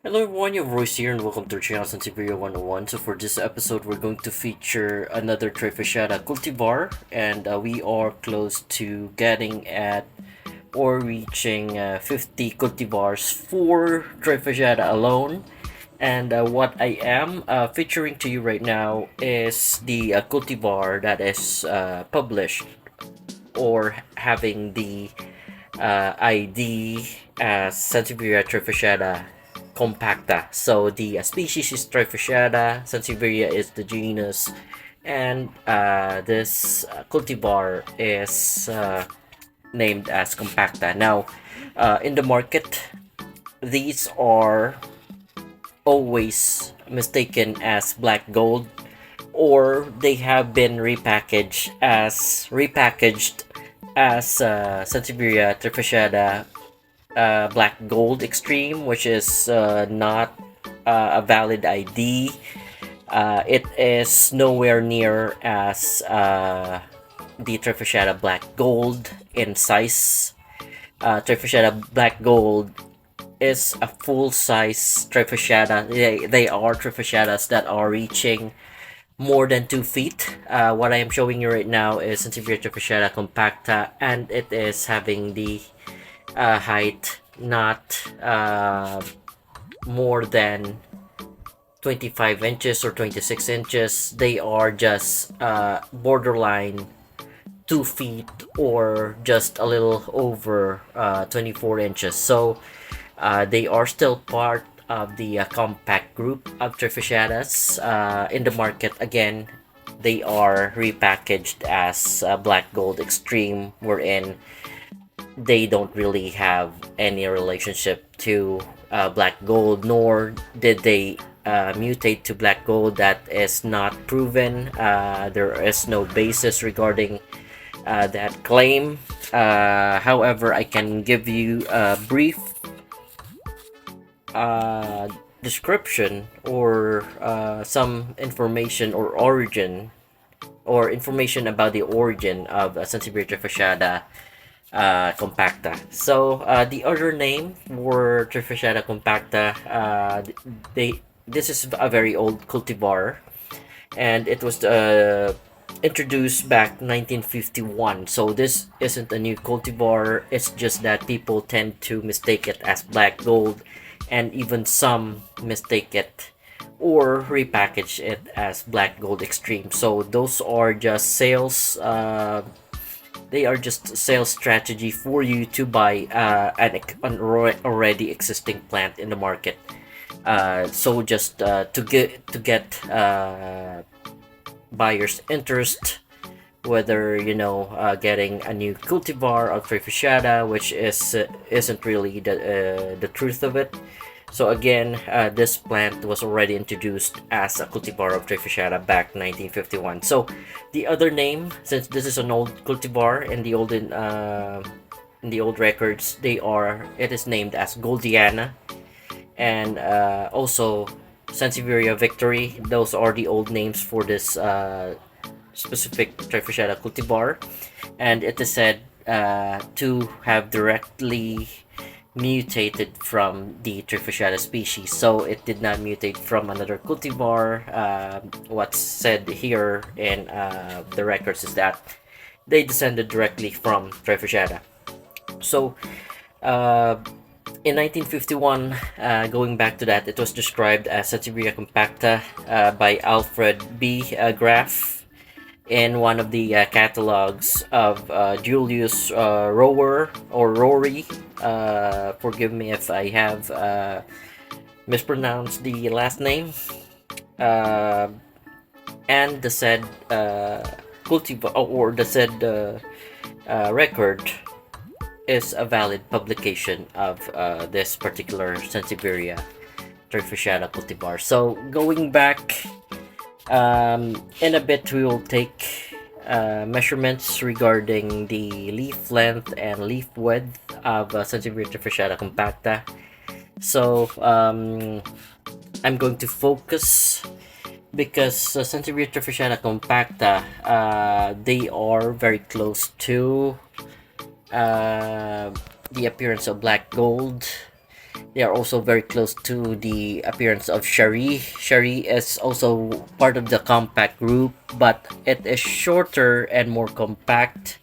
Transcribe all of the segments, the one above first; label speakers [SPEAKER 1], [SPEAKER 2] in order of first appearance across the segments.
[SPEAKER 1] Hello everyone, your voice here and welcome to our channel Sansevieria 101. So for this episode, we're going to feature another trifasciata cultivar, and we are close to getting at or reaching 50 cultivars for trifasciata alone. And what I am featuring to you right now is the cultivar that is published or having the ID as Sansevieria trifasciata compacta. So the species is trifasciata, Sansevieria is the genus, and this cultivar is named as compacta. Now, in the market, these are always mistaken as black gold, or they have been repackaged as Sansevieria trifasciata black gold extreme, which is not a valid ID. It is nowhere near as the trifasciata black gold in size. Trifasciata black gold is a full size trifasciata. They are trifasciatas that are reaching more than 2 feet. What I am showing you right now is Sansevieria trifasciata compacta, and it is having the height not more than 25 inches or 26 inches. They are just borderline 2 feet or just a little over 24 inches. So they are still part of the compact group of trifasciatas in the market. Again, they are repackaged as black gold extreme, wherein they don't really have any relationship to black gold, nor did they mutate to black gold. That is not proven. There is no basis regarding that claim. However, I can give you a brief description or some information or origin or information about the origin of Sansevieria fasciata compacta. So the other name for trifasciata compacta, this is a very old cultivar, and it was introduced back 1951. So this isn't a new cultivar. It's just that people tend to mistake it as black gold, and even some mistake it or repackage it as black gold extreme. So those are just sales. They are just sales strategy for you to buy an already existing plant in the market. So just to get buyers' interest, whether getting a new cultivar of trifasciata, which isn't really the truth of it. So again, this plant was already introduced as a cultivar of trifasciata back 1951. So the other name, since this is an old cultivar in the old records, it is named as Goldiana, and also Sansevieria Victory. Those are the old names for this specific trifasciata cultivar, and it is said to have directly mutated from the trifasciata species. So it did not mutate from another cultivar. What's said here in the records is that they descended directly from trifasciata. So in 1951, going back to that, it was described as Sansevieria compacta by Alfred B. Graff in one of the catalogs of Julius Rower or Rory. Forgive me if I have mispronounced the last name. And the said cultivar or the said record is a valid publication of this particular Sansevieria trifasciata cultivar. So going back, in a bit we will take measurements regarding the leaf length and leaf width of Sansevieria trifasciata compacta. So I'm going to focus because Sansevieria trifasciata compacta, they are very close to the appearance of black gold, They are also very close to the appearance of Shari. Shari is also part of the compact group, but it is shorter and more compact.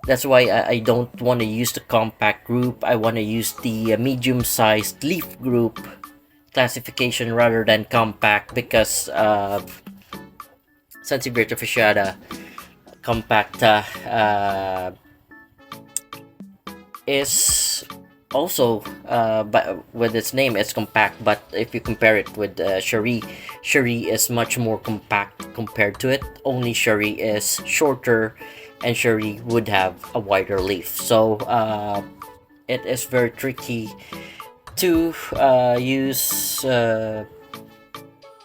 [SPEAKER 1] That's why I don't want to use the compact group. I want to use the medium-sized leaf group classification rather than compact, because Sansevieria fasciata compacta is also, but with its name, it's compact. But if you compare it with Shari is much more compact compared to it. Only Shari is shorter, and Shari would have a wider leaf. So it is very tricky to use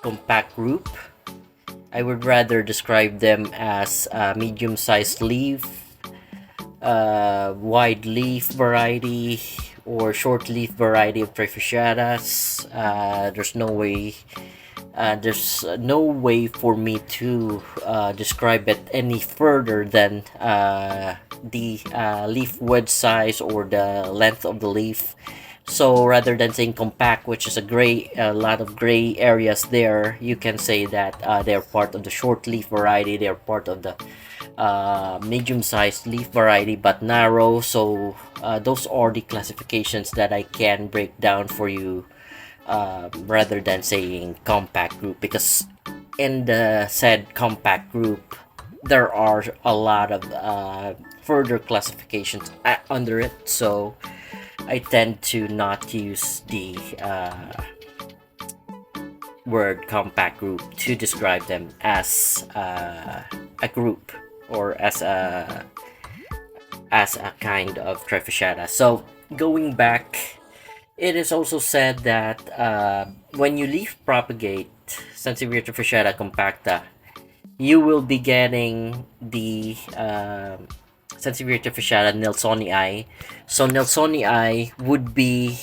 [SPEAKER 1] compact group. I would rather describe them as medium-sized leaf, wide leaf variety, or short leaf variety of trifasciatas. There's no way for me to describe it any further than the leaf width size or the length of the leaf. So rather than saying compact, which is a lot of gray areas there, you can say that they're part of the short leaf variety. They're part of the medium-sized leaf variety, but narrow. So those are the classifications that I can break down for you, rather than saying compact group, because in the said compact group there are a lot of further classifications under it. So I tend to not use the word compact group to describe them as a group, or as a kind of trifasciata. So going back, it is also said that when you leaf propagate Sansevieria trifasciata compacta, you will be getting the Sansevieria trifasciata nelsonii. So nelsonii would be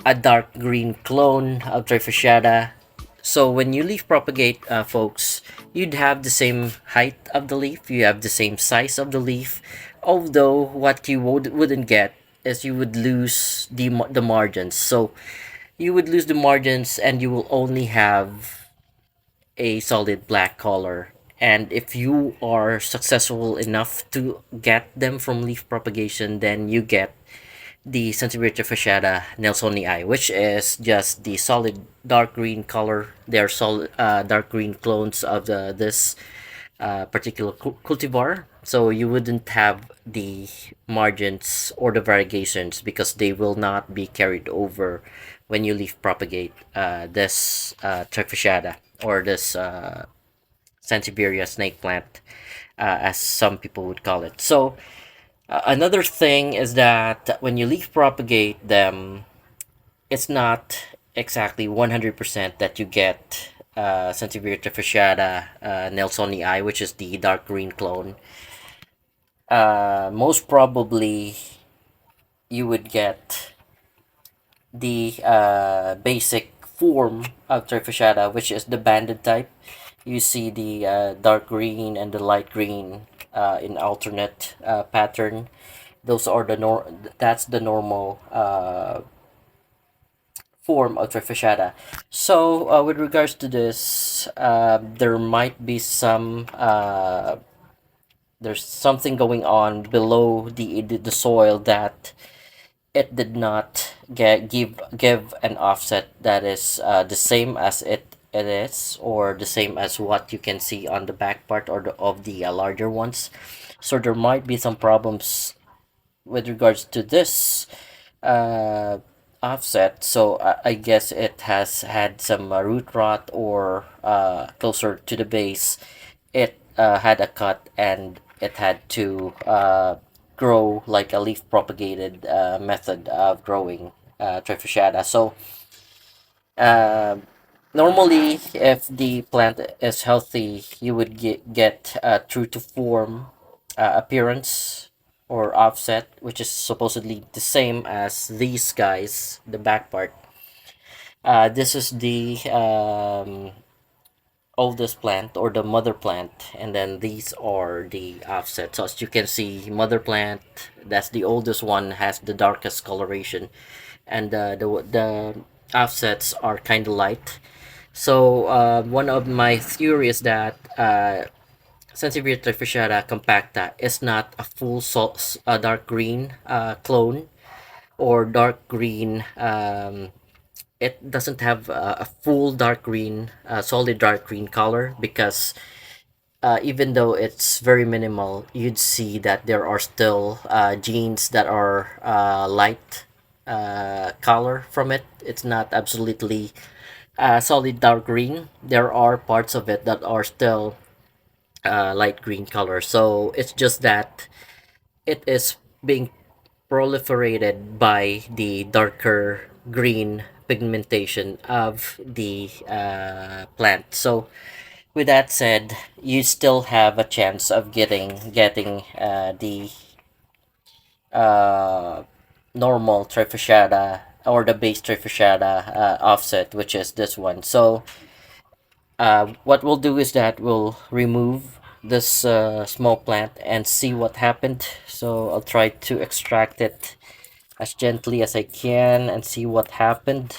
[SPEAKER 1] a dark green clone of trifasciata. So when you leaf propagate, folks, you'd have the same height of the leaf, you have the same size of the leaf, although what you wouldn't get is you would lose the margins. So you would lose the margins, and you will only have a solid black color. And if you are successful enough to get them from leaf propagation, then you get the Sansevieria fasciata nelsonii, which is just the solid dark green color. They are solid dark green clones of this particular cultivar. So you wouldn't have the margins or the variegations, because they will not be carried over when you leaf propagate this trifasciata, or this Sansevieria snake plant, as some people would call it. So another thing is that when you leaf propagate them, it's not exactly 100% that you get Sansevieria fasciata nelsonii, which is the dark green clone. Most probably, you would get the basic form of trifasciata, which is the banded type. You see the dark green and the light green in alternate pattern. Those are that's the normal form of trifasciata. So with regards to this, there might be there's something going on below the soil, that it did not give an offset that is the same as it is, or the same as what you can see on the back part, or of the larger ones. So there might be some problems with regards to this uh, offset. So I guess it has had some root rot, or closer to the base, it had a cut, and it had to grow like a leaf propagated method of growing trifasciata. So uh, normally, if the plant is healthy, you would get true to form appearance or offset, which is supposedly the same as these guys, the back part. This is the oldest plant, or the mother plant, and then these are the offsets. So as you can see, mother plant, that's the oldest one, has the darkest coloration. and the offsets are kind of light. So one of my theory is that Sansevieria trifasciata compacta is not a full dark green clone, or dark green. It doesn't have a full dark green, solid dark green color, because even though it's very minimal, you'd see that there are still genes that are light color from it. It's not absolutely solid dark green. There are parts of it that are still light green color. So it's just that it is being proliferated by the darker green pigmentation of the plant. So with that said, you still have a chance of getting the uh, normal trifasciata or the base trifasciata offset, which is this one. So what we'll do is that we'll remove this small plant and see what happened. So I'll try to extract it as gently as I can and see what happened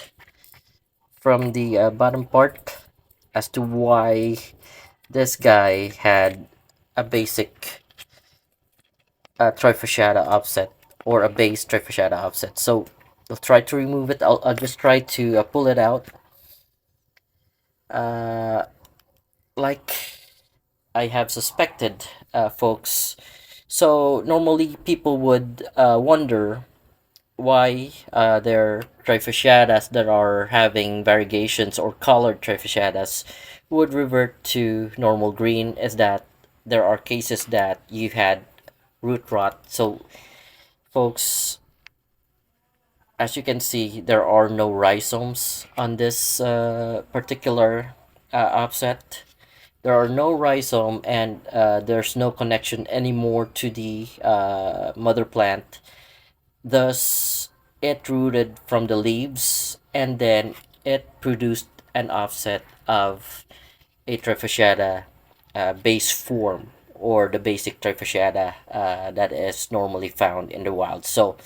[SPEAKER 1] from the bottom part as to why this guy had a basic trifasciata offset, or a base trifasciata offset. So I'll try to remove it. I'll just try to pull it out uh, like I have suspected, folks. So normally people would wonder why their trifasciatas that are having variegations or colored trifasciatas would revert to normal green. Is that there are cases that you had root rot. So folks, as you can see, there are no rhizomes on this particular offset. There are no rhizome, and there's no connection anymore to the mother plant. Thus, it rooted from the leaves, and then it produced an offset of a trifasciata base form, or the basic trifasciata that is normally found in the wild. So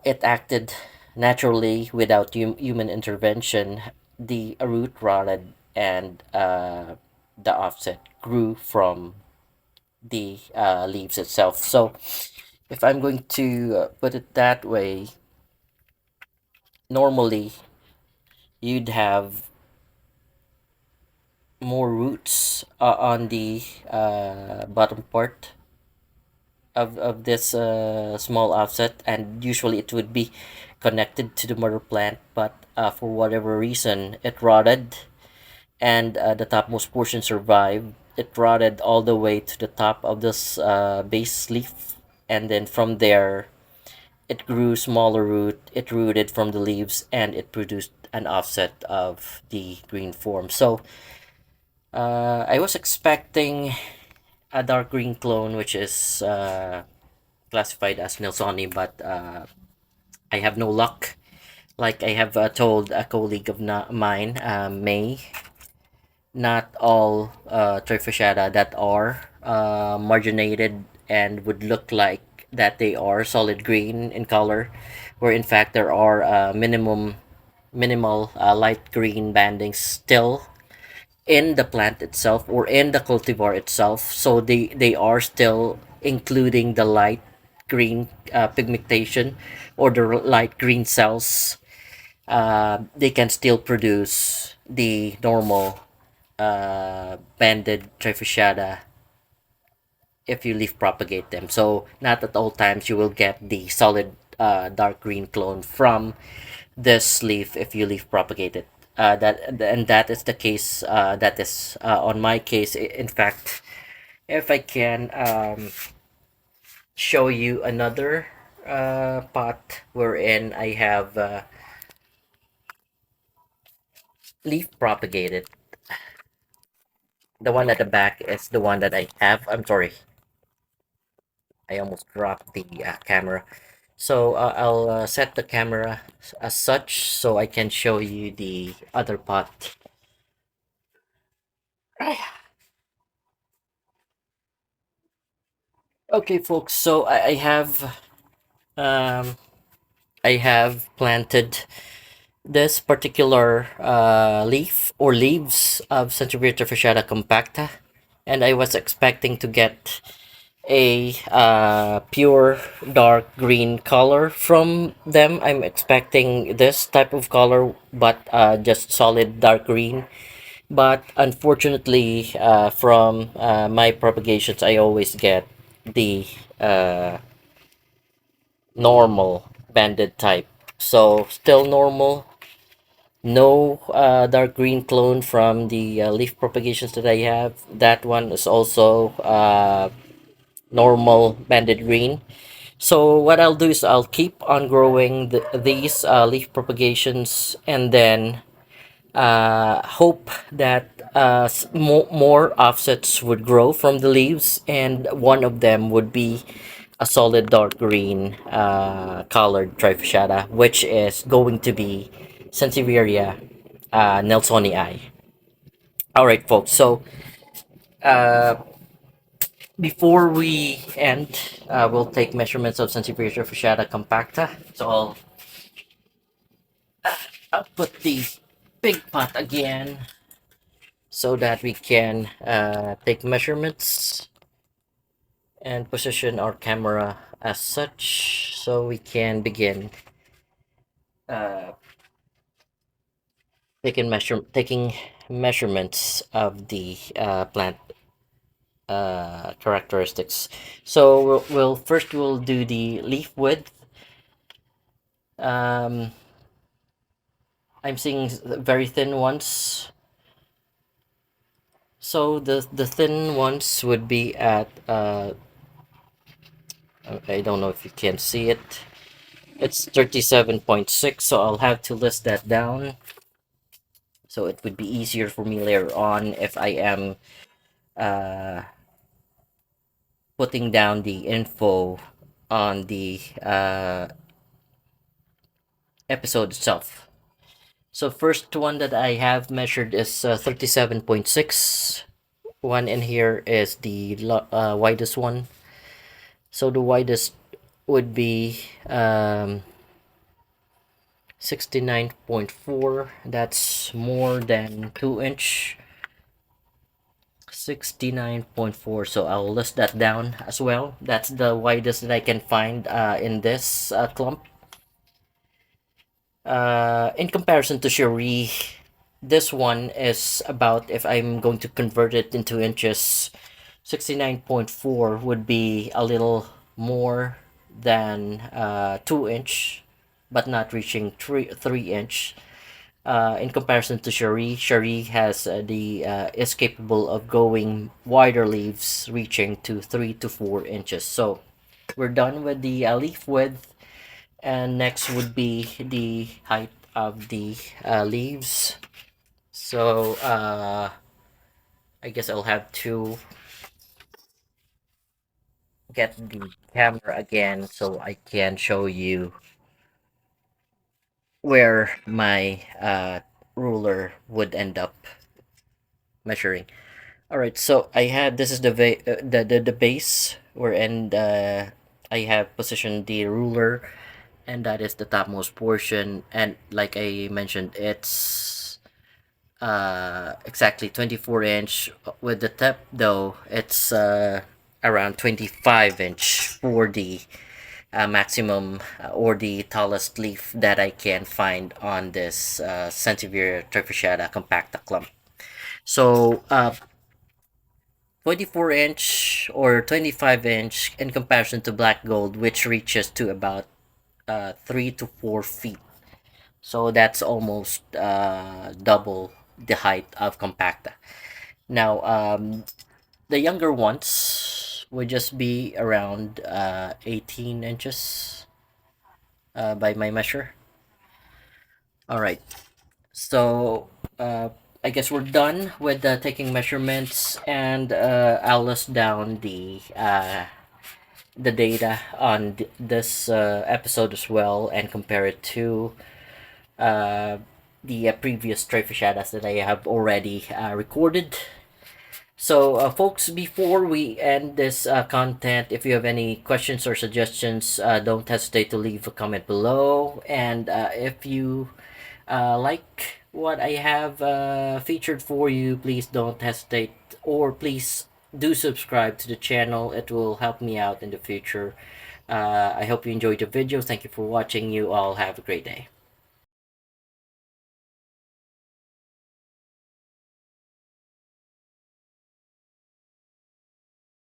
[SPEAKER 1] it acted naturally without human intervention. The root rotted, and the offset grew from the leaves itself. So if I'm going to put it that way, normally you'd have more roots on the bottom part of this small offset, and usually it would be connected to the mother plant, but for whatever reason it rotted, and the topmost portion survived. It rotted all the way to the top of this base leaf, and then from there it grew smaller root. It rooted from the leaves, and it produced an offset of the green form. So I was expecting a dark green clone, which is classified as Nelsoni, but I have no luck. Like I have told a colleague of mine, May, not all trifasciata that are marginated and would look like that they are solid green in color, where in fact there are minimal light green bandings still in the plant itself or in the cultivar itself. So they are still including the light green pigmentation, or the light green cells. They can still produce the normal banded trifasciata if you leaf propagate them. So not at all times you will get the solid dark green clone from this leaf if you leaf propagate it. That is the case. That is on my case. In fact, if I can show you another pot wherein I have leaf propagated. The one at the back is the one that I have. I'm sorry, I almost dropped the camera. So I'll set the camera as such so I can show you the other pot. Okay, folks. So I have um, I have planted this particular leaf or leaves of Sansevieria trifasciata compacta, and I was expecting to get a pure dark green color from them. I'm expecting this type of color, but just solid dark green. But unfortunately, from my propagations, I always get the uh, normal banded type. So still normal, no dark green clone from the leaf propagations that I have. That one is also normal banded green. So what I'll do is I'll keep on growing these leaf propagations, and then hope that more offsets would grow from the leaves, and one of them would be a solid dark green colored trifasciata, which is going to be Sansevieria nelsonii. All right, folks. So uh, before we end, we'll take measurements of Sansevieria trifasciata compacta. So I'll put the big pot again so that we can take measurements and position our camera as such so we can begin uh, taking measurements of the plant characteristics. So we'll do the leaf width. um, I'm seeing very thin ones, so the thin ones would be at I don't know if you can see it. It's 37.6, so I'll have to list that down so it would be easier for me later on if I am uh, putting down the info on the episode itself. So first one that I have measured is 37.6. One in here is the widest one. So the widest would be 69.4. That's more than 2 inch. 69.4, so I'll list that down as well. That's the widest that I can find in this clump. In comparison to Cherie, this one is about, if I'm going to convert it into inches, 69.4 would be a little more than 2 inch, but not reaching 3 inch. In comparison to Cherie has is capable of going wider leaves, reaching to 3 to 4 inches. So we're done with the leaf width, and next would be the height of the leaves. So I guess I'll have to get the camera again so I can show you where my ruler would end up measuring. All right, so I have, this is the base wherein I have positioned the ruler, and that is the topmost portion. And like I mentioned, it's exactly 24 inch. With the tip though, it's around 25 inch for the maximum or the tallest leaf that I can find on this Sansevieria trifasciata compacta clump. So 24 inch or 25 inch in comparison to black gold, which reaches to about 3 to 4 feet. So that's almost double the height of compacta. Now, the younger ones would just be around 18 inches by my measure. All right. So I guess we're done with taking measurements, and I'll list down the data on this episode as well, and compare it to uh, the previous trifasciatas that I have already recorded. So, folks, before we end this content, if you have any questions or suggestions, don't hesitate to leave a comment below. And if you like what I have featured for you, please don't hesitate, or please do subscribe to the channel. It will help me out in the future. I hope you enjoyed the video. Thank you for watching. You all have a great day.